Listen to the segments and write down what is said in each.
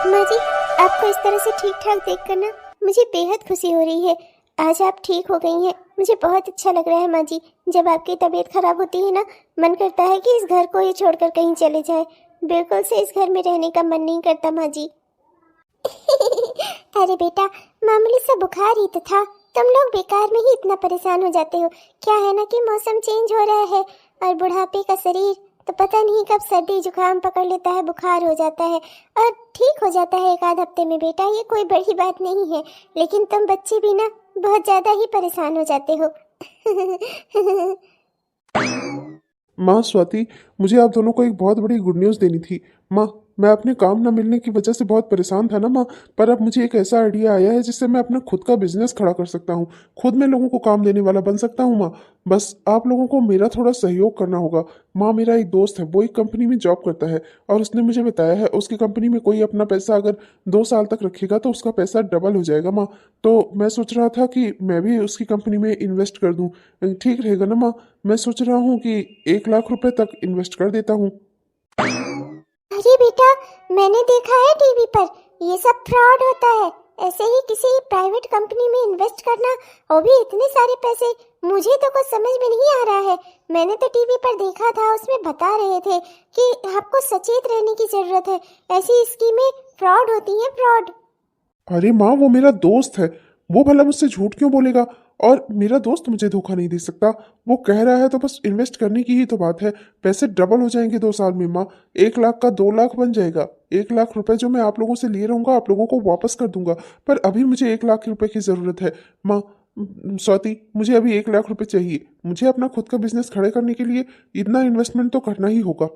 माँ जी, आपको इस तरह से ठीक ठाक देखकर ना मुझे बेहद खुशी हो रही है। आज आप ठीक हो गई हैं, मुझे बहुत अच्छा लग रहा है माँ जी। जब आपकी तबीयत खराब होती है ना, मन करता है कि इस घर को ये छोड़कर कहीं चले जाए। बिल्कुल से इस घर में रहने का मन नहीं करता माँ जी। अरे बेटा, मामूली सा बुखार ही तो था। तुम लोग बेकार में ही इतना परेशान हो जाते हो। क्या है ना कि मौसम चेंज हो रहा है और बुढ़ापे का शरीर तो पता नहीं कब सर्दी जुकाम पकड़ लेता है, बुखार हो जाता है और ठीक हो जाता है एक आध हफ्ते में। बेटा, ये कोई बड़ी बात नहीं है, लेकिन तुम बच्चे भी ना बहुत ज्यादा ही परेशान हो जाते हो। माँ स्वाति, मुझे आप दोनों को एक बहुत बड़ी गुड न्यूज़ देनी थी। माँ, मैं अपने काम न मिलने की वजह से बहुत परेशान था ना माँ, पर अब मुझे एक ऐसा आइडिया आया है जिससे मैं अपना खुद का बिजनेस खड़ा कर सकता हूँ। खुद मैं लोगों को काम देने वाला बन सकता हूँ माँ। बस आप लोगों को मेरा थोड़ा सहयोग करना होगा। माँ, मेरा एक दोस्त है, वो एक कंपनी में जॉब करता है और उसने मुझे बताया है उसकी कंपनी में कोई अपना पैसा अगर 2 साल तक रखेगा तो उसका पैसा डबल हो जाएगा माँ। तो मैं सोच रहा था कि मैं भी उसकी कंपनी में इन्वेस्ट कर दूँ। ठीक रहेगा ना माँ? मैं सोच रहा हूँ कि 1 लाख रुपए तक इन्वेस्ट कर देता हूँ। अरे बेटा, मैंने देखा है टीवी पर, ये सब फ्रॉड होता है। ऐसे ही किसी प्राइवेट कंपनी में इन्वेस्ट करना, वो भी इतने सारे पैसे, मुझे तो कुछ समझ में नहीं आ रहा है। मैंने तो टीवी पर देखा था, उसमें बता रहे थे कि आपको सचेत रहने की जरूरत है। ऐसी स्कीमें फ्रॉड होती हैं, फ्रॉड। अरे माँ, वो मेरा दोस्त है, वो भला मुझसे झूठ क्यों बोलेगा? और मेरा दोस्त मुझे धोखा नहीं दे सकता। वो कह रहा है तो बस इन्वेस्ट करने की ही तो बात है। पैसे डबल हो जाएंगे 2 साल में माँ। 1 लाख का 2 लाख बन जाएगा। 1 लाख रुपए जो मैं आप लोगों से लिए रहूंगा आप लोगों को वापस कर दूंगा। पर अभी मुझे 1 लाख रुपए की जरूरत है माँ। स्वाति, मुझे अभी 1 लाख रुपए चाहिए। मुझे अपना खुद का बिजनेस खड़े करने के लिए इतना इन्वेस्टमेंट तो करना ही होगा।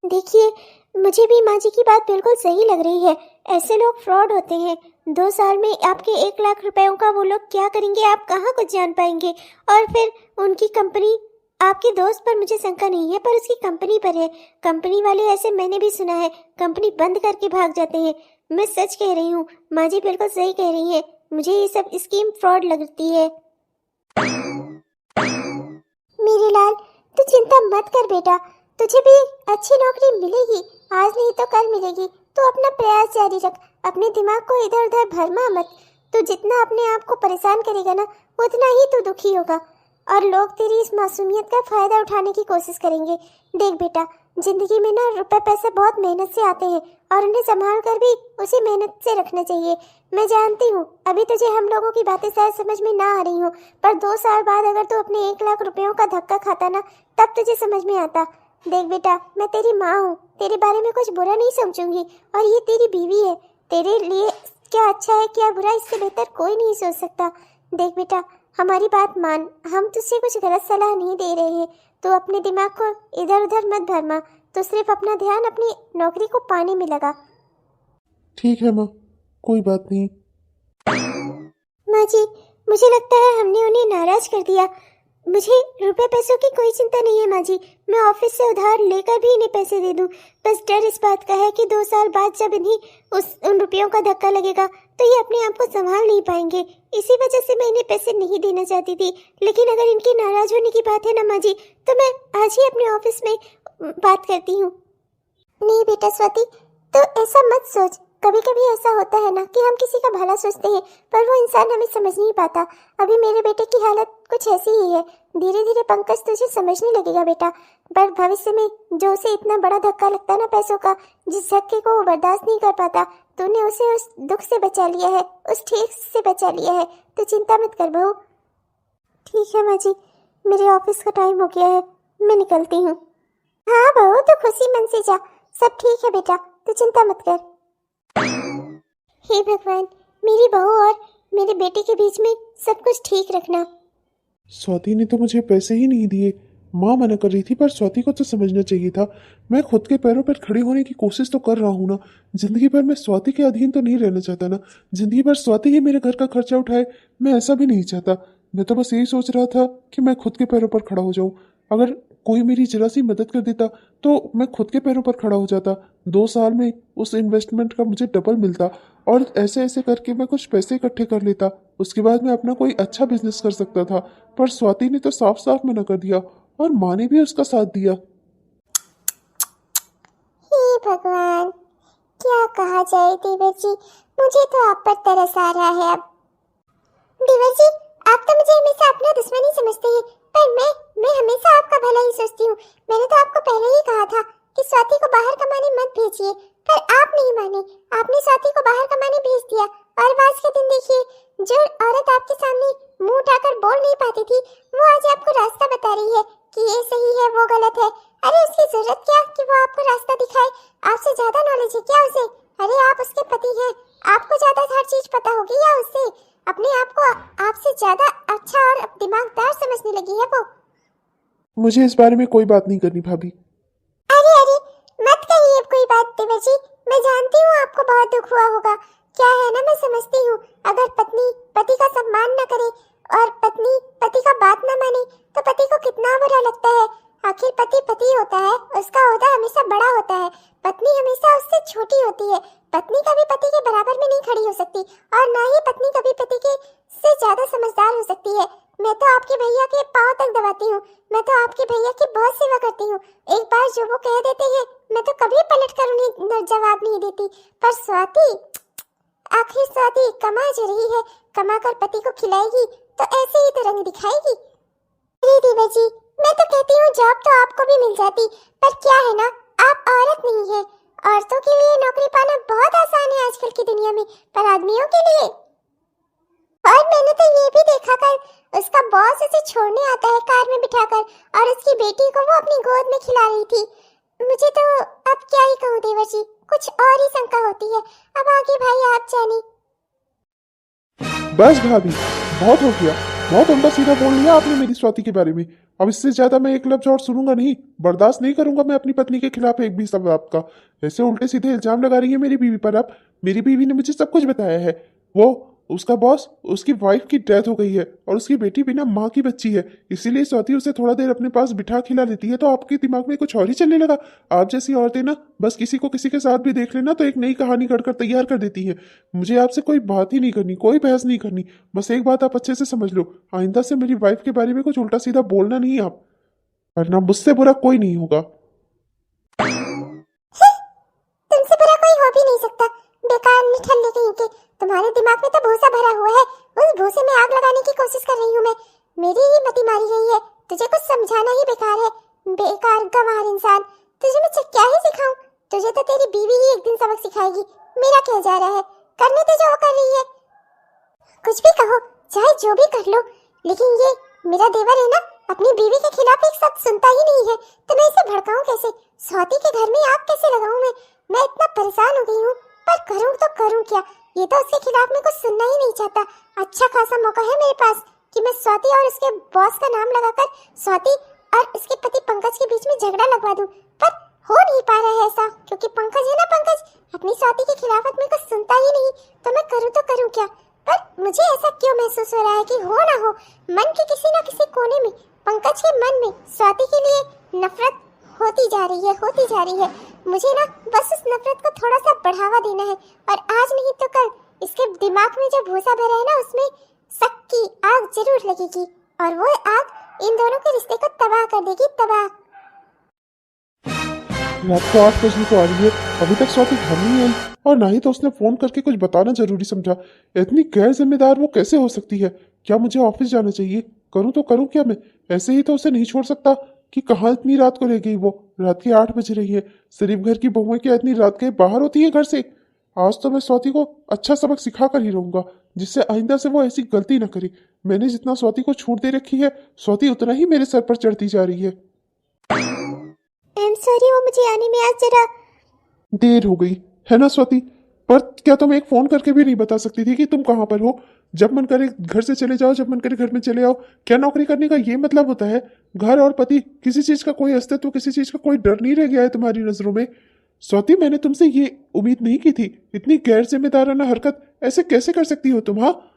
देखिए, मुझे भी माँ जी की बात बिल्कुल सही लग रही है। ऐसे लोग फ्रॉड होते हैं। 2 साल में आपके 1 लाख रुपयों का वो लोग क्या करेंगे, आप कहाँ कुछ जान पाएंगे। और फिर उनकी कंपनी, आपके दोस्त पर मुझे शंका नहीं है, पर उसकी कंपनी पर है। कंपनी वाले ऐसे मैंने भी सुना है, कंपनी बंद करके भाग जाते हैं। मैं सच कह रही हूँ, माँ जी बिल्कुल सही कह रही है। मुझे ये सब स्कीम फ्रॉड लगती है। मेरे लाल, तू चिंता मत कर बेटा, तुझे भी अच्छी नौकरी मिलेगी। आज नहीं तो कल मिलेगी। तू अपना प्रयास जारी रख, अपने दिमाग को इधर उधर भरमा मत। तू जितना अपने आप को परेशान करेगा ना, उतना ही तू दुखी होगा और लोग तेरी इस मासूमियत का फायदा उठाने की कोशिश करेंगे। देख बेटा, जिंदगी में ना रुपए पैसे बहुत मेहनत से आते हैं और उन्हें संभाल कर भी उसी मेहनत से रखना चाहिए। मैं जानती हूँ अभी तुझे हम लोगों की बातें शायद समझ में ना आ रही हो, पर 2 साल बाद अगर तू अपने 1 लाख रुपयों का धक्का खाता ना, तब तुझे समझ में आता। देख बेटा, मैं तेरी माँ हूँ, तेरे बारे में कुछ बुरा नहीं समझूंगी और ये तेरी बीवी है। तेरे लिए क्या अच्छा है क्या बुरा, इससे बेहतर कोई नहीं सोच सकता। देख बेटा, हमारी बात मान, हम तुझसे कुछ गलत सलाह नहीं दे रहे हैं। तो अपने दिमाग को इधर उधर मत भरमा, तो सिर्फ अपना ध्यान अपनी नौकरी को पाने में लगा। ठीक है माँ, कोई बात नहीं। माँ जी, मुझे लगता है हमने उन्हें नाराज कर दिया। मुझे रुपए पैसों की कोई चिंता नहीं है माँ जी। मैं ऑफिस से उधार लेकर भी इन्हें पैसे दे दूँ। बस डर इस बात का है कि 2 साल बाद जब इन्हें उन रुपयों का धक्का लगेगा तो ये अपने आप को संभाल नहीं पाएंगे। इसी वजह से मैं इन्हें पैसे नहीं देना चाहती थी। लेकिन अगर इनके नाराज होने की बात है ना माँ जी, तो मैं आज ही अपने ऑफिस में बात करती हूँ। नहीं बेटा स्वाति, तो ऐसा मत सोच। कभी कभी ऐसा होता है ना कि हम किसी का भला सोचते हैं, पर वो इंसान हमें समझ नहीं पाता। अभी मेरे बेटे की हालत कुछ ऐसी ही है। धीरे धीरे पंकज तुझे समझने लगेगा बेटा, पर भविष्य में जो उसे इतना बड़ा धक्का लगता है ना पैसों का, जिस धक्के को वो बर्दाश्त नहीं कर पाता, तूने उसे उस दुख से बचा लिया है, उस ठेस से बचा लिया है। तो चिंता मत कर बहू। ठीक है माँ जी, मेरे ऑफिस का टाइम हो गया है, मैं निकलती हूँ। हाँ बहू, तो खुशी मन से जा, सब ठीक है बेटा, तू चिंता मत कर। हे भगवान, मेरी बहू और मेरे बेटे के बीच में सब कुछ ठीक रखना। स्वाति ने तो मुझे पैसे ही नहीं दिए। माँ मना कर रही थी, पर स्वाति को तो समझना चाहिए था। मैं खुद के पैरों पर खड़े होने की कोशिश तो कर रहा हूँ ना। जिंदगी भर मैं स्वाति के अधीन तो नहीं रहना चाहता ना। जिंदगी भर स्वाति ही मेरे घर का खर्चा उठाए, मैं ऐसा भी नहीं चाहता। मैं तो बस यही सोच रहा था कि मैं खुद के पैरों पर खड़ा हो जाऊं। अगर कोई मेरी जरा सी मदद कर देता तो मैं खुद के पैरों पर खड़ा हो जाता। 2 साल में उस इन्वेस्टमेंट का मुझे डबल मिलता और ऐसे ऐसे करके मैं कुछ पैसे इकट्ठे कर लेता। उसके बाद मैं अपना कोई अच्छा बिजनेस कर सकता था। पर स्वाति ने तो साफ साफ मना कर दिया और माँ ने भी उसका साथ दिया। हे भगवान, क्या कहा जाए देवर जी, मुझे तो आप पर तरस आ रहा है अब। देवर जी, आप तो मुझे हमेशा अपना दुश्मन ही समझते हैं, पर मैं हमेशा आपका भला ही सोचती हूँ। मैंने तो आपको पहले ही कहा था कि स्वाति को बाहर कमाने मत भेजिए, पर आप नहीं माने। आपने स्वाति को बाहर कमाने भेज दिया, और आज के दिन देखिए, जो औरत आपके सामने मुंह उठाकर बोल नहीं पाती थी, वो आज आपको रास्ता बता रही है कि ये सही है, वो गलत है। अरे उसकी जरूरत क्या कि वो आपको रास्ता दिखाए? आपसे ज्यादा नॉलेज है क्या उसे? अरे आप उसके पति हैं, आपको ज्यादा हर चीज पता होगी या उससे? अपने आप को आपसे ज्यादा अच्छा और दिमागदार समझने लगी है वो। मुझे इस बारे में कोई बात नहीं करनी भाभी। अरे अरे, मत कहिए अब कोई बात देवर जी। मैं जानती हूँ आपको बहुत दुख हुआ होगा। क्या है ना, मैं समझती हूँ, अगर पत्नी पति का सम्मान न करे और पत्नी पति का बात न माने तो पति को कितना बुरा लगता है। आखिर पति पति होता है, उसका ओहदा हमेशा बड़ा होता है, पत्नी हमेशा उससे छोटी होती है। पत्नी कभी पति के बराबर में नहीं खड़ी हो सकती, और ना ही पत्नी कभी पति के से ज्यादा समझदार हो सकती है। मैं तो आपके भैया के पांव तक दबाती हूँ, मैं तो आपके भैया की बहुत सेवा करती हूँ। एक बार जो वो कह देते हैं, मैं तो कभी पलट कर उन्हें जवाब नहीं देती। पर स्वाति, आखिर स्वाति कमा जो रही है, कमा कर पति को खिलाएगी तो ऐसे ही तो रंग दिखाएगी। अरे देवर जी, मैं तो कहती हूँ जॉब तो आपको भी मिल जाती, पर क्या है ना, आप औरत नहीं है। औरतों के लिए नौकरी पाना बहुत आसान है आजकल की दुनिया में, पर आदमियों के लिए। और मैंने तो ये भी देखा कर उसका बॉस उसे छोड़ने आता है कार में बिठाकर, और उसकी बेटी को वो अपनी गोद में खिला रही थी। मुझे तो अब क्या ही कहूँ देवर जी, कुछ और ही शंका होती है। अब आगे भाई आप जाने। बस भाभी, बहुत हो गया, बहुत उल्टा सीधा बोल लिया आपने मेरी स्वाति के बारे में। अब इससे ज्यादा मैं एक लफ्ज और सुनूंगा नहीं, बर्दाश्त नहीं करूंगा मैं अपनी पत्नी के खिलाफ एक भी शब्द आपका। ऐसे उल्टे सीधे इल्जाम लगा रही है मेरी बीवी पर आप। मेरी बीवी ने मुझे सब कुछ बताया है। वो, उसका बॉस, उसकी वाइफ की डेथ हो गई है और उसकी बेटी बिना माँ की बच्ची है, इसीलिए स्वाति उसे थोड़ा देर अपने पास बिठा खिला लेती है तो आपके दिमाग में कुछ और ही चलने लगा। आप जैसी औरतें ना बस किसी को किसी के साथ भी देख लेना तो एक नई कहानी गढ़कर तैयार कर देती है। मुझे आपसे कोई बात ही नहीं करनी, कोई बहस नहीं करनी। बस एक बात आप अच्छे से समझ लो, आइंदा से मेरी वाइफ के बारे में कुछ उल्टा सीधा बोलना नहीं आप, वरना मुझसे बुरा कोई नहीं होगा। तुमसे बुरा कोई हो भी नहीं सकता, बेकार निठल्ले कहीं के। तुम्हारे दिमाग में तो भूसा भरा हुआ है, उस भूसे में आग लगाने की कोशिश कर रही हूँ मैं। मेरी ही मति मारी गई है, तुझे कुछ समझाना ही बेकार है। बेकार गंवार इंसान, तुझे मैं क्या ही सिखाऊं? तुझे तो तेरी बीवी ही एक दिन सबक सिखाएगी। मेरा क्या जा रहा है, करने तो जो वो कर रही है। कुछ भी कहो, चाहे जो भी कर लो, लेकिन ये मेरा देवर है ना, अपनी बीवी के खिलाफ एक शब्द सुनता ही नहीं है, तो मैं इसे भड़काऊं कैसे? स्वाति के घर में आग कैसे लगाऊं मैं इतना परेशान हो गई हूँ, पर करूँ तो करूँ क्या? ये तो उसके खिलाफ में कुछ सुनना ही नहीं चाहता। अच्छा खासा मौका है मेरे पास कि मैं स्वाति और उसके बॉस का नाम लगाकर स्वाति और उसके पति पंकज के बीच में झगड़ा लगवा दूं, पर हो नहीं पा रहा है ऐसा, क्योंकि पंकज है ना, पंकज अपनी स्वाति के खिलाफ में कुछ सुनता ही नहीं। तो मैं करूँ तो करूँ क्या? पर मुझे ऐसा क्यों महसूस हो रहा है कि हो ना हो, मन के किसी न किसी कोने में, पंकज के मन में स्वाति के लिए नफरत होती जा रही है। मुझे ना बस उस नफरत को थोड़ा सा बढ़ावा देना है, और आज नहीं तो कल इसके दिमाग में जो भूसा भरा है ना, उसमें शक की आग जरूर लगेगी, और वो आग इन दोनों के रिश्ते को तबाह कर देगी, तबाह। रात को 8 बजने को आ रही है, अभी तक स्वाति घर नहीं आई, और ना ही तो उसने फोन करके कुछ बताना जरूरी समझा। इतनी गैर जिम्मेदार वो कैसे हो सकती है? क्या मुझे ऑफिस जाना चाहिए? करूँ तो करूँ क्या मैं? ऐसे ही तो उसे नहीं छोड़ सकता कि कहाँ इतनी रात को रह गई वो। रात के 8 बज रही है, सिर्फ घर की बहुएं क्या इतनी रात के बाहर होती है घर से? आज तो मैं स्वाति को अच्छा सबक सिखा कर ही रहूंगा, जिससे आइंदा से वो ऐसी गलती न करे। मैंने जितना स्वाति को छूट दे रखी है, स्वाति उतना ही मेरे सर पर चढ़ती जा रही है। आई एम सॉरी, वो मुझे आने में आज जरा देर हो गई है ना स्वाति? पर क्या तुम एक फोन करके भी नहीं बता सकती थी कि तुम कहाँ पर हो? जब मन करे घर से चले जाओ, जब मन करे घर में चले आओ। क्या नौकरी करने का ये मतलब होता है? घर और पति, किसी चीज का कोई अस्तित्व, किसी चीज का कोई डर नहीं रह गया है तुम्हारी नजरों में? स्वाति, मैंने तुमसे ये उम्मीद नहीं की थी। इतनी गैर जिम्मेदाराना हरकत ऐसे कैसे कर सकती हो तुम? हाँ,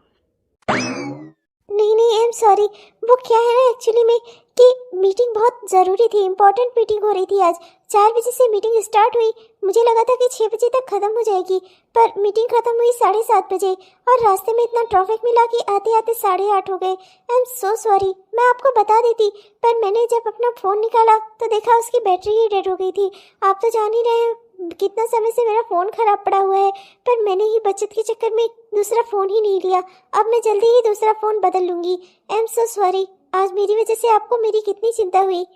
नहीं आई एम सॉरी। वो क्या है ना, एक्चुअली में कि मीटिंग बहुत ज़रूरी थी, इम्पोर्टेंट मीटिंग हो रही थी आज। 4 बजे से मीटिंग स्टार्ट हुई, मुझे लगा था कि 6 बजे तक ख़त्म हो जाएगी, पर मीटिंग ख़त्म हुई 7:30 बजे, और रास्ते में इतना ट्रैफिक मिला कि आते आते 8:30 हो गए। आई एम सो सॉरी, मैं आपको बता देती, पर मैंने जब अपना फ़ोन निकाला तो देखा उसकी बैटरी ही डेड हो गई थी। आप तो जान ही रहे हैं, कितना समय से मेरा फ़ोन ख़राब पड़ा हुआ है, पर मैंने ही बचत के चक्कर में दूसरा फ़ोन ही नहीं लिया। अब मैं जल्दी ही दूसरा फ़ोन बदल लूँगी। आई एम सो सॉरी, आज मेरी वजह से आपको मेरी कितनी चिंता हुई।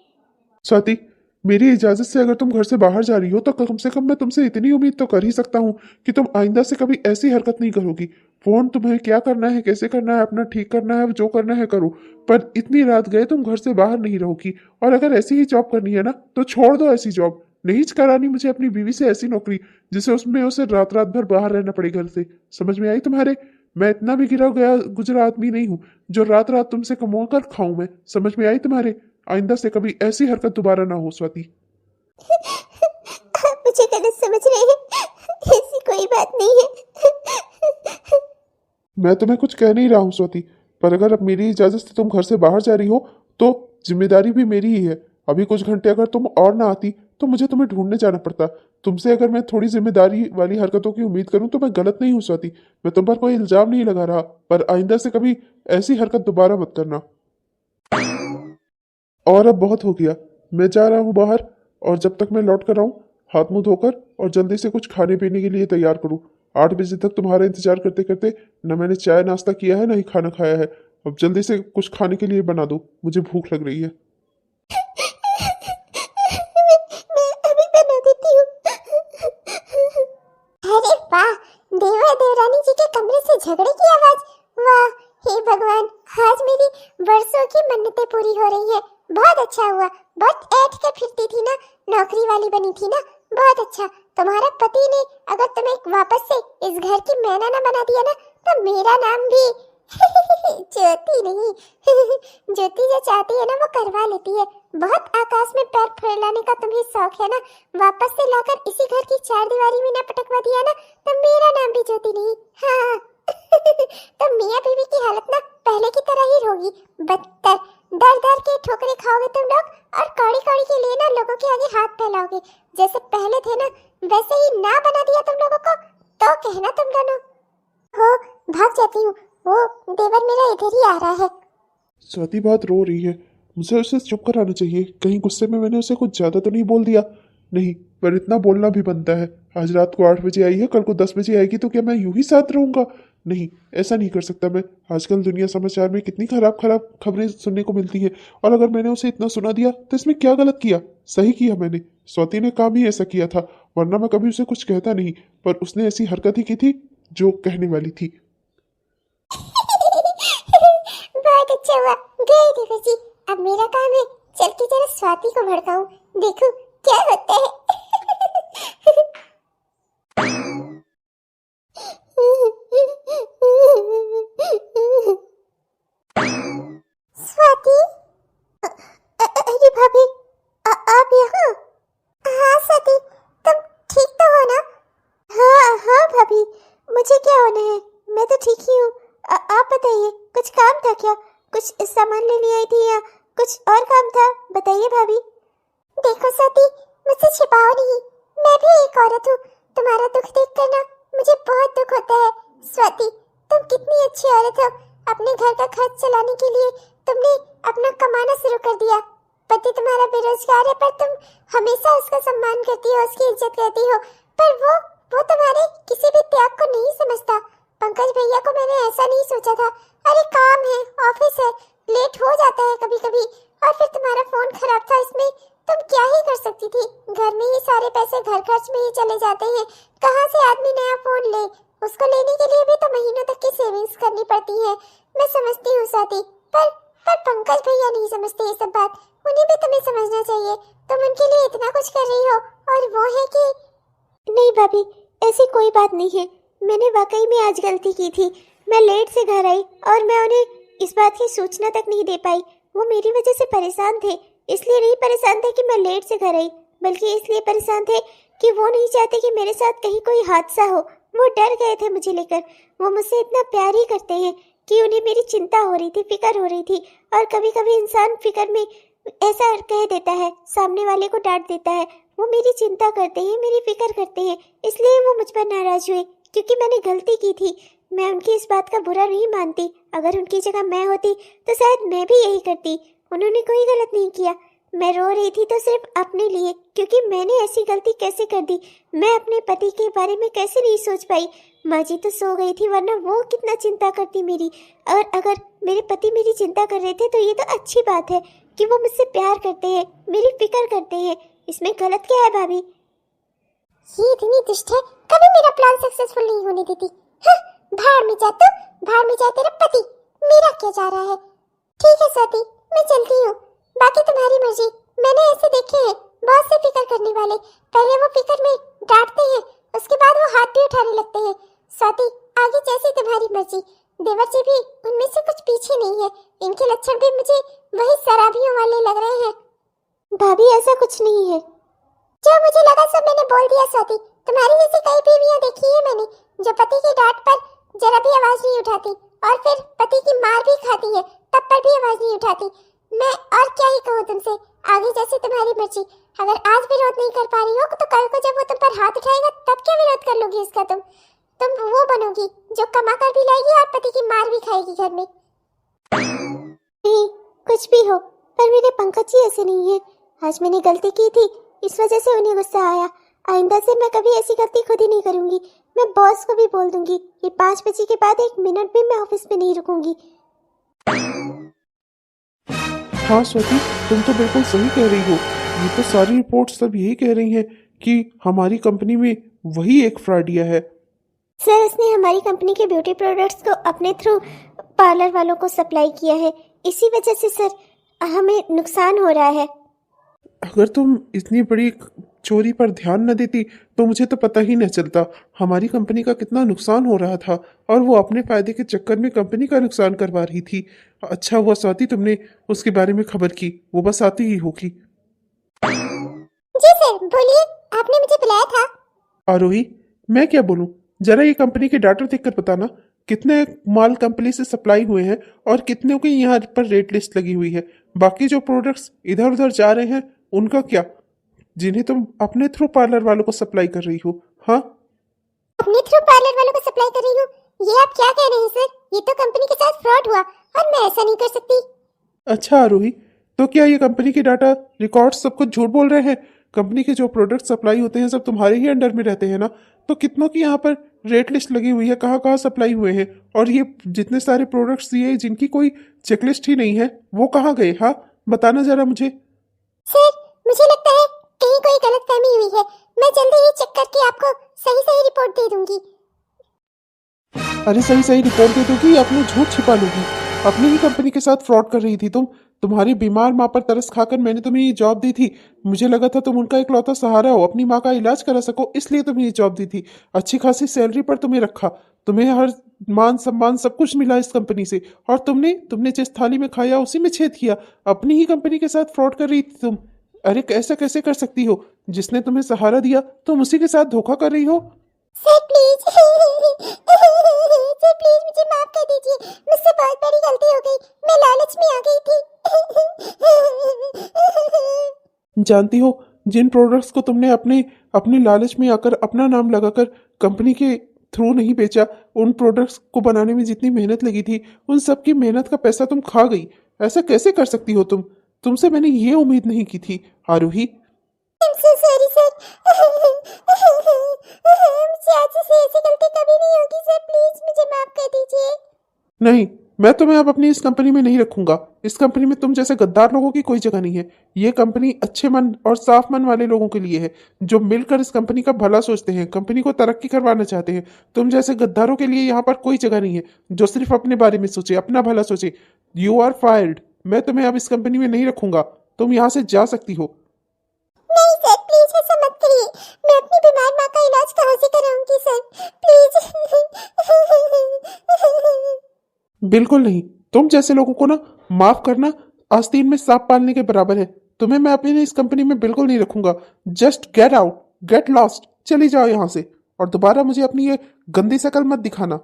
स्वाति, मेरी इजाजत से अगर तुम घर से बाहर जा रही हो तो कम से कम मैं तुमसे इतनी उम्मीद तो कर ही सकता हूँ कि तुम आइंदा से कभी ऐसी हरकत नहीं करोगी। फोन तुम्हें क्या करना है, कैसे करना है, अपना ठीक करना है, जो करना है करो, पर इतनी रात गए तुम घर से बाहर नहीं रहोगी। और अगर ऐसी ही जॉब करनी है ना तो छोड़ दो ऐसी जॉब। नहीं करानी मुझे अपनी बीवी से ऐसी नौकरी जिसे उसमें उसे रात रात भर बाहर रहना पड़े घर से। समझ में आई तुम्हारे? मैं इतना भी गिरा गया गुजरा आदमी नहीं हूँ जो रात रात तुमसे कमा कर खाऊं मैं। समझ में आई तुम्हारे? आइंदा से कभी ऐसी हरकत दोबारा ना हो स्वाति। आप मुझे गलत समझ रहे हैं, ऐसी कोई बात नहीं है। मैं तुम्हें कुछ कह नहीं रहा हूँ स्वाति, पर अगर अब मेरी इजाजत से तुम घर से बाहर जा रही हो तो जिम्मेदारी भी मेरी ही है। अभी कुछ घंटे अगर तुम और ना आती तो मुझे तुम्हें ढूंढने जाना पड़ता। तुमसे अगर मैं थोड़ी जिम्मेदारी वाली हरकतों की उम्मीद करूं तो मैं गलत नहीं हूँ स्वाति। मैं तुम पर कोई इल्जाम नहीं लगा रहा, पर आइंदा से कभी ऐसी हरकत दोबारा मत करना। और अब बहुत हो गया, मैं जा रहा हूँ बाहर, और जब तक मैं लौट कर आऊँ हाथ मुंह धोकर और जल्दी से कुछ खाने पीने के लिए तैयार करूँ। 8 बजे तक तुम्हारा इंतजार करते करते न मैंने चाय नाश्ता किया है, न ही खाना खाया है। अब जल्दी से कुछ खाने के लिए बना दो, मुझे भूख लग रही है। मैं अभी बना देती हूँ। अरे वाह, देवर देवरानी जी के कमरे से झगड़े की आवाज। वाह, हे भगवान, आज मेरी बरसों की मन्नतें पूरी हो रही है। बहुत अच्छा हुआ, बहुत ऐठ के फिरती थी ना, नौकरी वाली बनी थी ना, बहुत अच्छा। तुम्हारा पति ने अगर तुम्हें वापस से इस घर की मैना ना बना दिया ना तो मेरा नाम भी ज्योति नहीं ज्योति जो चाहती है ना वो करवा लेती है। बहुत आकाश में पैर फैलाने का तुम्हें शौक है ना, वापस से लाकर इसी घर की चार दीवारी में ना पटकवा दिया ना तो मेरा नाम भी ज्योति नहीं। हाँ तो मियाँ बीवी की हालत ना पहले की तरह ही होगी, बदतर। डर डर के ठोकरे खाओगे तुम लोग, और कौड़ी कौड़ी के लिए ना लोगों के आगे हाथ फैलाओगे। जैसे पहले थे ना वैसे ही ना बना दिया तुम लोगों को तो कहना तुम दोनों हो। भाग जाती हूँ, वो देवर मेरा इधर ही आ रहा है। स्वाति बहुत रो रही है, मुझे उसे चुप कराना चाहिए। कहीं गुस्से में मैंने उसे कुछ ज्यादा तो नहीं बोल दिया? नहीं, पर इतना बोलना भी बनता है। आज रात को 8 बजे आई है, कल को 10 बजे आएगी, तो क्या मैं यूं ही साथ रहूंगा? नहीं, ऐसा नहीं कर सकता मैं। आजकल दुनिया समाचार में कितनी खराब खराब खबरें सुनने को मिलती हैं, और अगर मैंने उसे इतना सुना दिया तो इसमें क्या गलत किया? सही किया मैंने। स्वाति ने काम ही ऐसा किया था, वरना मैं कभी उसे कुछ कहता नहीं, पर उसने ऐसी हरकत ही की थी जो कहने वाली थी। बहुत अच्छा हुआ गए देवर जी। अब मेरा काम है चल के जरा स्वाति को भड़काऊं, देखो क्या होता है। स्वाति, अरे भाभी, आप यहाँ? हाँ स्वाति, तुम ठीक तो हो ना? हाँ हाँ भाभी, मुझे क्या होना है, मैं तो ठीक ही हूँ। आप बताइए, कुछ काम था क्या? कुछ सामान लेने आई थी या कुछ और काम था? बताइए भाभी। देखो स्वाति, मुझसे छिपाओ नहीं, मैं भी एक औरत हूँ। तुम्हारा दुख देखकर ना मुझे बहुत दुख होता है। स्वाति, तुम कितनी अच्छी औरत हो। अपने घर का खर्च चलाने के लिए तुमने अपना कमाना शुरू कर दिया। पति तुम्हारा बेरोजगार है, पर तुम हमेशा उसका सम्मान करती हो, उसकी इज्जत करती हो, पर वो तुम्हारे किसी भी त्याग को नहीं समझता। पंकज भैया को मैंने ऐसा नहीं सोचा था। अरे काम है, ऑफिस है, लेट हो जाता है कभी कभी, और फिर तुम्हारा फोन खराब था, इसमें तुम क्या ही कर सकती थी? घर में ही सारे पैसे घर खर्च में ही चले जाते हैं, कहाँ से आदमी नया फोन ले? उसको लेने के लिए भी तो महीनों तक की सेविंग्स करनी पड़ती है। मैं समझती हूँ स्वाति, पर पंकज भैया नहीं समझते ये सब बात। उन्हें भी तुम्हें समझना चाहिए। तुम उनके लिए इतना कुछ कर रही हो, और वो है कि नहीं भाभी, ऐसी कोई बात नहीं है। मैंने वाकई में आज गलती की थी। मैं लेट से घर आई और मैं उन्हें इस बात की सूचना तक नहीं दे पाई। वो मेरी वजह से परेशान थे, इसलिए नहीं परेशान थे कि मैं लेट से घर आई, बल्कि इसलिए परेशान थे कि वो नहीं चाहते कि मेरे साथ कहीं कोई हादसा हो। वो डर गए थे मुझे लेकर। वो मुझसे इतना प्यार ही करते हैं कि उन्हें मेरी चिंता हो रही थी, फिक्र हो रही थी। और कभी कभी इंसान फिक्र में ऐसा कह देता है, सामने वाले को डांट देता है। वो मेरी चिंता करते हैं, मेरी फिक्र करते हैं, इसलिए वो मुझ पर नाराज हुए, क्योंकि मैंने गलती की थी। मैं उनकी इस बात का बुरा नहीं मानती। अगर उनकी जगह मैं होती तो शायद मैं भी यही करती। उन्होंने कोई गलत नहीं किया। मैं रो रही थी तो सिर्फ अपने लिए, क्योंकि मैंने ऐसी गलती कैसे कर दी। मैं अपने पति के बारे में कैसे नहीं सोच पाई। माँ जी तो सो गई थी, वरना वो कितना चिंता करती मेरी। और अगर मेरे पति मेरी चिंता कर रहे थे तो ये तो अच्छी बात है कि वो मुझसे प्यार करते हैं, मेरी फिक्र करते हैं। इसमें गलत क्या है भाभी? ये इतनी दुष्ट है, कभी मेरा प्लान सक्सेसफुल नहीं होने देती। हाँ, भाड़ में जा तो भाड़ में जाए तेरा पति, मेरा क्या जा रहा है। ठीक है स्वाति, मैं चलती हूँ, बाकी तुम्हारी मर्जी। मैंने ऐसे देखे हैं बहुत से फिक्र करने वाले, पहले वो फिक्र में डांटते हैं, उसके बाद वो हाथ भी उठाने लगते हैं। स्वाति, आगे जैसी तुम्हारी मर्जी। देवर जी भी उनमें से कुछ पीछे नहीं है, इनके लक्षण भी मुझे वही शराबियों वाले लग रहे हैं। भाभी ऐसा कुछ नहीं है, जो मुझे लगा सब मैंने बोल दिया। स्वाति, तुम्हारी जैसी कई बीवियां देखी है मैंने, जो पति की डांट पर जरा भी आवाज नहीं उठाती और फिर पति की मार भी खाती है, तब पर भी आवाज नहीं उठाती। मैं और क्या ही कहूँ तुमसे, आगे जैसे तुम्हारी मर्जी। अगर आज विरोध नहीं कर पा रही हो तो कल को जब वो तुम पर हाथ उठाएगा तब क्या विरोध कर लोगी उसका? तुम वो बनोगी जो कमा कर भी लाएगी और पति की मार भी खाएगी घर में। नहीं, कुछ भी हो, पर मेरे पंकज जी ऐसे नहीं है। आज मैंने गलती की थी, इस वजह से उन्हें गुस्सा आया। आइंदा से मैं कभी ऐसी गलती खुद ही नहीं करूंगी। मैं बॉस को भी बोल दूंगी कि 5 बजे के बाद 1 मिनट भी मैं ऑफिस में नहीं रुकूंगी। हाँ स्वाति, तुम तो बिल्कुल सही कह रही हो। ये तो सारी रिपोर्ट्स सब यही कह रही हैं कि हमारी कंपनी में वही एक फ्रॉडिया है। सर, उसने हमारी कंपनी के ब्यूटी प्रोडक्ट्स को अपने थ्रू पार्लर वालों को सप्लाई किया है, इसी वजह से सर हमें नुकसान हो रहा है। अगर तुम इतनी बड़ी चोरी पर ध्यान न देती तो मुझे तो पता ही न चलता हमारी कंपनी का कितना नुकसान हो रहा था, और वो अपने फायदे के चक्कर में कंपनी का नुकसान करवा रही थी। अच्छा हुआ स्वाति तुमने उसके बारे में खबर की, वो बस आती ही होगी। जी सर, बोलिए, आपने मुझे बुलाया था। आरोही, मैं क्या बोलूं, जरा ये कंपनी के डाटा देखकर बताना, कितने माल कंपनी से सप्लाई हुए हैं और कितनों की यहाँ पर रेट लिस्ट लगी हुई है। बाकी जो प्रोडक्ट्स इधर उधर जा रहे हैं उनका क्या, जिन्हें तुम अपने थ्रू पार्लर वालों को सप्लाई कर रही हो। हाँ, अपने थ्रू पार्लर वालों को सप्लाई कर रही हूँ, ये आप क्या कह रहे हैं सर? ये तो कंपनी के साथ फ्रॉड हुआ और मैं ऐसा नहीं कर सकती। अच्छा आरोही, तो क्या ये कंपनी के डाटा रिकॉर्ड सब कुछ झूठ बोल रहे हैं? कंपनी के जो प्रोडक्ट सप्लाई होते हैं सब तुम्हारे ही अंडर में रहते हैं ना, तो कितनों की यहाँ पर रेट लिस्ट लगी हुई है, कहाँ कहाँ सप्लाई हुए हैं, और ये जितने सारे प्रोडक्ट्स दिए जिनकी कोई चेकलिस्ट ही नहीं है वो कहाँ गए? हाँ, बताना जरा मुझे। सर, मुझे लगता है कहीं कोई गलतफहमी हुई है, मैं जल्दी ही चेक करके आपको सही सही रिपोर्ट दे दूंगी। अरे सही सही रिपोर्ट दे दोगी या अपने झूठ छिपा लोगी? अपनी ही कंपनी के साथ फ्रॉड कर रही थी तुम। तुम्हारी बीमार माँ पर तरस खाकर मैंने तुम्हें ये जॉब दी थी। मुझे लगा था तुम उनका इकलौता सहारा हो, अपनी माँ का इलाज करा सको, इसलिए तुम्हें ये जॉब दी थी। अच्छी खासी सैलरी पर तुम्हें रखा, तुम्हें हर मान सम्मान सब कुछ मिला इस कंपनी से, और तुमने तुमने जिस थाली में खाया उसी में छेद किया। अपनी ही कंपनी के साथ फ्रॉड कर रही थी तुम। अरे ऐसा कैसे कर सकती हो? जिसने तुम्हें सहारा दिया तुम उसी के साथ धोखा कर रही हो। सर प्लीज सर प्लीज मुझे माफ कर दीजिए, मुझसे बहुत बड़ी गलती हो गई, मैं लालच में आ गई थी। जानती हो, जिन प्रोडक्ट्स को तुमने अपने अपने लालच में आकर अपना नाम लगाकर कंपनी के थ्रू नहीं बेचा, उन प्रोडक्ट्स को बनाने में जितनी मेहनत लगी थी उन सब की मेहनत का पैसा तुम खा गई। ऐसा कैसे कर सकती हो तुम? तुमसे मैंने ये उम्मीद नहीं की थी आरोही। I'm so sorry सर, मुझसे आज से ऐसी गलती कभी नहीं होगी सर, प्लीज मुझे माफ कर दीजिए। नहीं, मैं तुम्हें अब अपनी इस कंपनी में नहीं रखूंगा। इस कंपनी में तुम जैसे गद्दार लोगों की कोई जगह नहीं है। ये कंपनी अच्छे मन और साफ मन वाले लोगों के लिए है, जो मिलकर इस कंपनी का भला सोचते हैं, कंपनी को तरक्की करवाना चाहते हैं। तुम जैसे गद्दारों के लिए यहाँ पर कोई जगह नहीं है, जो सिर्फ अपने बारे में सोचे, अपना भला सोचे। You are fired. मैं तुम्हें अब इस कंपनी में नहीं रखूंगा, तुम यहाँ से जा सकती हो। नहीं सर, प्लीज ऐसा मत करिए, मैं अपनी बीमार माँ का इलाज कहाँ से कराऊंगी सर, प्लीज। बिल्कुल नहीं, तुम जैसे लोगों को ना माफ करना आस्तीन में सांप पालने के बराबर है। तुम्हें मैं अपनी इस कंपनी में बिल्कुल नहीं रखूंगा। Just get out, get lost, चली जाओ यहाँ से, और दोबारा मुझे अपनी ये गंदी शक्ल मत दिखाना।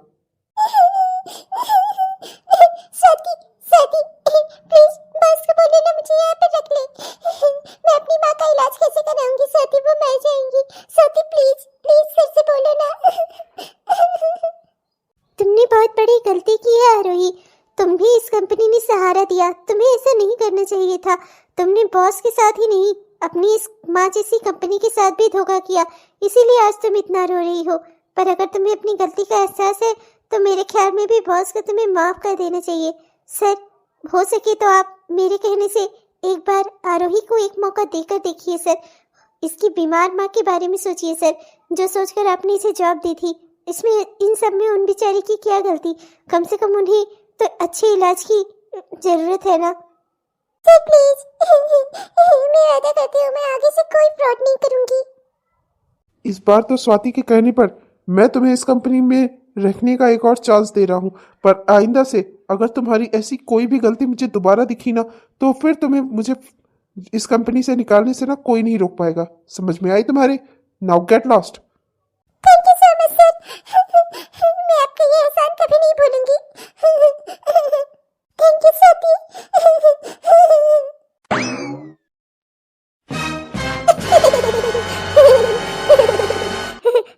स्वाति, स्वाति, प्लीज बॉस को बोले ना मुझे यहाँ पे रख ले। मैं अपनी माँ का इलाज कैसे कराऊंगी स्वाति, वो मर जाएंगी। स्वाति प्लीज प्लीज फिर से बोलो ना। तुमने बहुत बड़ी गलती की है आरोही, तुम्हें इस कंपनी ने सहारा दिया, तुम्हें ऐसा नहीं करना चाहिए था। तुमने बॉस के साथ ही नहीं, अपनी इस माँ जैसी कंपनी के साथ भी धोखा किया, इसीलिए आज तुम इतना रो रही हो। पर अगर तुम्हें अपनी गलती का एहसास है तो मेरे ख्याल में भी बॉस को तुम्हें माफ कर देना चाहिए। सर, हो सके तो आप मेरे कहने से एक बार आरोही को एक मौका देकर देखिए सर। इसकी बीमार माँ के बारे में सोचिए सर, जो सोचकर आपने इसे जॉब दी थी। इसमें इन सब में उन बेचारी की क्या गलती? कम से कम उन्हें तो अच्छे इलाज की जरूरत है ना। सर प्लीज, मैं वादा करती हूँ मैं आगे से कोई फ्रॉड नहीं करूंगी। इस बार तो स्वाति के कहने पर मैं तुम्हें इस कंपनी में रखने का एक और चांस दे रहा हूँ, पर आइंदा से अगर तुम्हारी ऐसी कोई भी गलती मुझे दोबारा दिखी ना, तो फिर तुम्हें मुझे इस कंपनी से निकालने से ना कोई नहीं रोक पाएगा। समझ में आई तुम्हारे? Now get lost. Thank you so much sir, मैं आपका ये एहसान कभी नहीं भूलूंगी। Thank you Swati.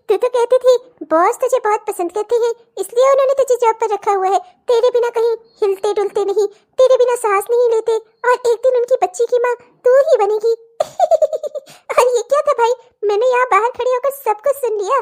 तू तो कहती थी बॉस तुझे बहुत पसंद करते हैं, इसलिए उन्होंने तुझे जॉब पर रखा हुआ है। तेरे बिना कहीं हिलते डुलते नहीं, तेरे बिना सांस नहीं लेते, और एक दिन उनकी बच्ची की माँ तू ही बनेगी। और ये क्या था भाई, मैंने यहाँ बाहर खड़ी होकर सब कुछ सुन लिया।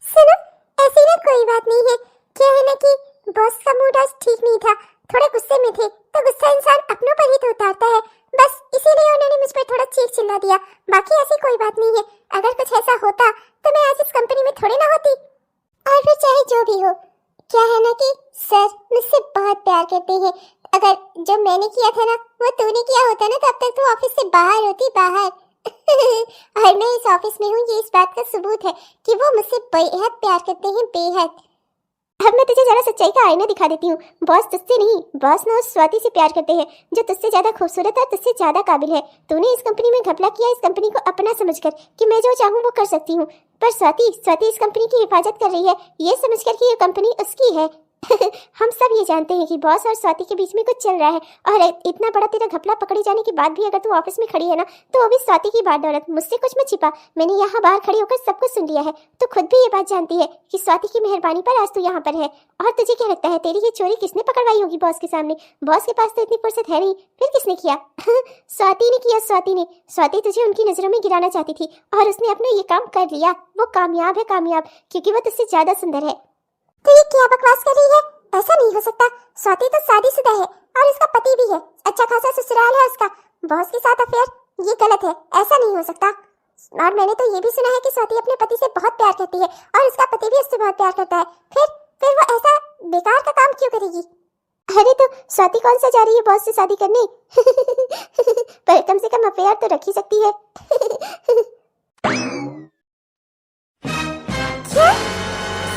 सुनो, ऐसी ना कोई बात नहीं है। क्या है ना कि बॉस का मूड आज ठीक नहीं था, थोड़े गुस्से में थे, तो गुस्सा इंसान अपनों पर ही तो उतारता है। बस इसीलिए उन्होंने मुझ पर थोड़ा चीख चिल्ला दिया, बाकी ऐसी कोई बात नहीं है। अगर कुछ ऐसा होता तो मैं आज इस कंपनी में थोड़ी ना होती। और फिर चाहे जो भी हो, क्या है ना कि सर मुझसे बहुत प्यार करते हैं। अगर जो मैंने किया था ना वो तूने किया होता ना, तब तक तू ऑफिस से बाहर होती, बाहर। और मैं इस ऑफिस में हूँ, ये इस बात का सबूत है कि वो मुझसे बेहद प्यार करते हैं, बेहद। अब मैं तुझे जरा सच्चाई का आईना दिखा देती हूँ। बॉस तुझसे नहीं, बॉस ना उस स्वाति से प्यार करते हैं जो तुझसे ज्यादा खूबसूरत और तुझसे ज्यादा काबिल है। तूने इस कंपनी में घपला किया, इस कंपनी को अपना समझकर कि मैं जो चाहूँ वो कर सकती हूँ। पर स्वाति इस कंपनी की हिफाजत कर रही है, ये समझकर कि ये कंपनी उसकी है। हम सब ये जानते हैं कि बॉस और स्वाति के बीच में कुछ चल रहा है, और इतना बड़ा तेरा घपला पकड़े जाने के बाद भी अगर तू ऑफिस में खड़ी है ना, तो वो भी स्वाति की बात दौलत। मुझसे कुछ मत छिपा, मैंने यहाँ बाहर खड़ी होकर सब कुछ सुन लिया है। तो खुद भी ये बात जानती है कि स्वाति की मेहरबानी पर आज तू यहाँ पर है। और तुझे क्या लगता है तेरी ये चोरी किसने पकड़वाई होगी बॉस के सामने? बॉस के पास तो इतनी फुर्सत है नहीं, फिर किसने किया? स्वाति ने किया, स्वाति ने। स्वाति तुझे उनकी नजरों में गिराना चाहती थी और उसने अपना ये काम कर लिया। वो कामयाब है, कामयाब, क्योंकि वो तुझसे ज्यादा सुंदर है। तो ये क्या बकवास कर रही है? ऐसा नहीं हो सकता। स्वाति तो शादीशुदा है और उसका पति भी है, अच्छा खासा ससुराल है उसका। बॉस के साथ अफेयर, ये गलत है, ऐसा नहीं हो सकता। और मैंने तो ये भी सुना है कि स्वाति अपने पति से बहुत प्यार करती है और उसका पति भी उससे बहुत प्यार करता है। फिर वो ऐसा बेकार का काम क्यों करेगी? अरे तो स्वाति कौन सा जा रही है बॉस से शादी करने? पर कम से कम अफेयर तो रख ही सकती है।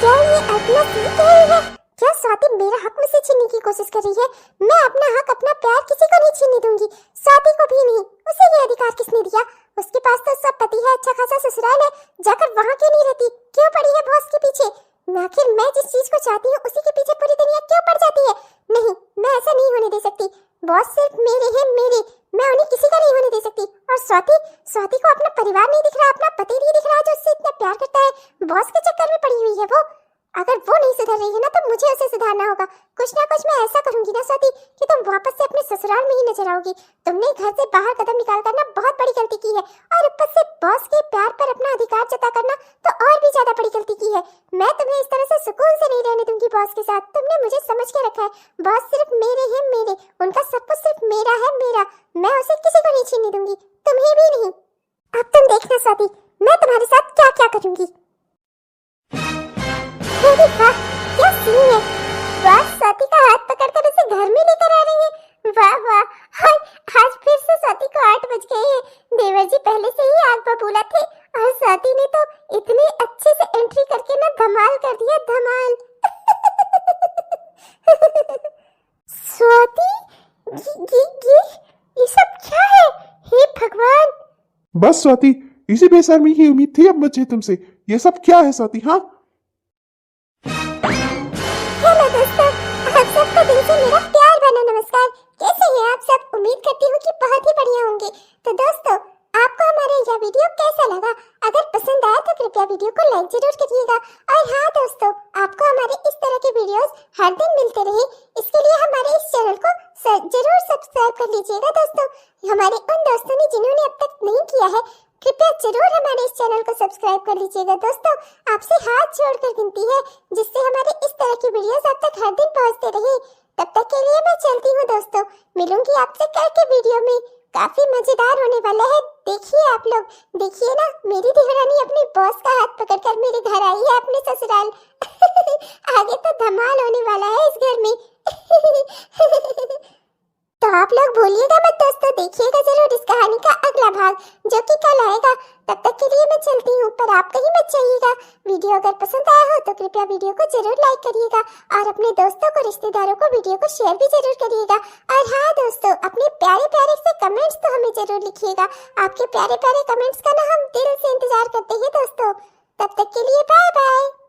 क्या ये अपना ठीक कह रही है? क्या स्वाति मेरा हक मुझसे छीनने की कोशिश कर रही है? मैं अपना हक, अपना प्यार किसी को नहीं छीनने दूंगी, स्वाति को भी नहीं। उसे ये अधिकार किसने दिया? उसके पास तो सब पति है, अच्छा खासा ससुराल है, जाकर वहाँ क्यों नहीं रहती? क्यों पड़ी है बॉस के पीछे? आखिर मैं जिस चीज को चाहती हूँ उसी के पीछे पूरी दुनिया क्यों पड़ जाती है? नहीं, मैं ऐसा नहीं होने दे सकती। बॉस सिर्फ मेरे हैं, मेरे, मैं उन्हें किसी का नहीं होने दे सकती। और स्वाति को अपना परिवार नहीं दिख रहा, अपना पति नहीं दिख रहा जो उससे इतना प्यार करता है। बॉस के चक्कर में पड़ी हुई है वो। अगर वो नहीं सुधर रही है ना, तो मुझे उसे सुधारना होगा। कुछ ना कुछ मैं ऐसा करूंगी ना स्वाति कि तुम वापस से अपने ससुराल में ही नजर आओगी। तुमने घर से बाहर कदम निकाल कर ना बहुत बड़ी गलती की है, और ऊपर से बॉस के प्यार पर अपना अधिकार जता करना तो और भी ज्यादा बड़ी गलती की है। मैं तुम्हें इस तरह से सुकून से नहीं रहने दूंगी बॉस के साथ। तुमने मुझे समझ के रखा है। बॉस सिर्फ मेरे हैं, मेरे, उनका सब कुछ सिर्फ मेरा है, मेरा। मैं उसे किसी को नहीं छीनने दूंगी, तुम्हें भी नहीं। अब तुम देखना स्वाति, मैं तुम्हारे साथ क्या क्या करूंगी। अरे वाह, क्या सीन है! बॉस स्वाति का हाथ पकड़कर उसे घर में लेकर आ रही है। वाह वाह, हाय, आज फिर से स्वाति को 8 बज गए हैं। देवर जी पहले से ही आग बबूला थे, और स्वाति ने तो इतने अच्छे से एंट्री करके ना धमाल कर दिया, धमाल। स्वाति, ये सब क्या है? हे भगवान! बस स्वाति, इसी बेशर्मी की उम्मीद थी अब मुझे तुमसे। ये सब क्या है स्वाति? हाँ, हेलो दोस्तों, आप सबको दिल से मेरा प्यार भरा नमस्कार। कैसे हैं आप सब? उम्मीद करती हूँ कि बहुत ही बढ़िया होंगे। तो दोस्तों, आपको हमारा यह वीडियो कैसा लगा? अगर पसंद आया तो कृपया वीडियो को लाइक जरूर करिएगा। और हाँ दोस्तों, आपको हमारे इस तरह के वीडियोस हर दिन मिलते रहे, इसके लिए हमारे इस चैनल को जरूर सब्सक्राइब कर लीजिएगा दोस्तों। हमारे उन दोस्तों ने जिन्होंने अब तक नहीं किया है, कृपया जरूर हमारे इस चैनल को सब्सक्राइब कर लीजिएगा दोस्तों। आपसे हाथ जोड़कर विनती है, जिससे हमारे इस तरह की वीडियोस आप तक हर दिन पहुंचते रहे। तब तक के लिए मैं चलती हूँ दोस्तों, मिलूंगी आपसे कल के वीडियो में। काफी मजेदार होने वाला है, देखिए आप लोग। देखिए ना, मेरी देवरानी अपने बॉस का हाथ पकड़कर मेरे घर आई है अपने ससुराल। आगे तो धमाल होने वाला है इस घर में। तो आप लोग भूलिएगा मत दोस्तों, देखिएगा जरूर इस कहानी का अगला भाग, जो कि कल आएगा। तब तक के लिए मैं चलती हूँ, पर आप कहीं मत जाइएगा। वीडियो अगर पसंद आया हो तो कृपया वीडियो को जरूर लाइक करिएगा और अपने दोस्तों को, रिश्तेदारों को वीडियो को शेयर भी जरूर करिएगा। और हाँ दोस्तों, अपने प्यारे प्यारे से कमेंट्स तो हमें जरूर लिखिएगा। आपके प्यारे प्यारे कमेंट्स का ना हम दिल से इंतजार करते हैं दोस्तों। तब तक के लिए बाय बाय।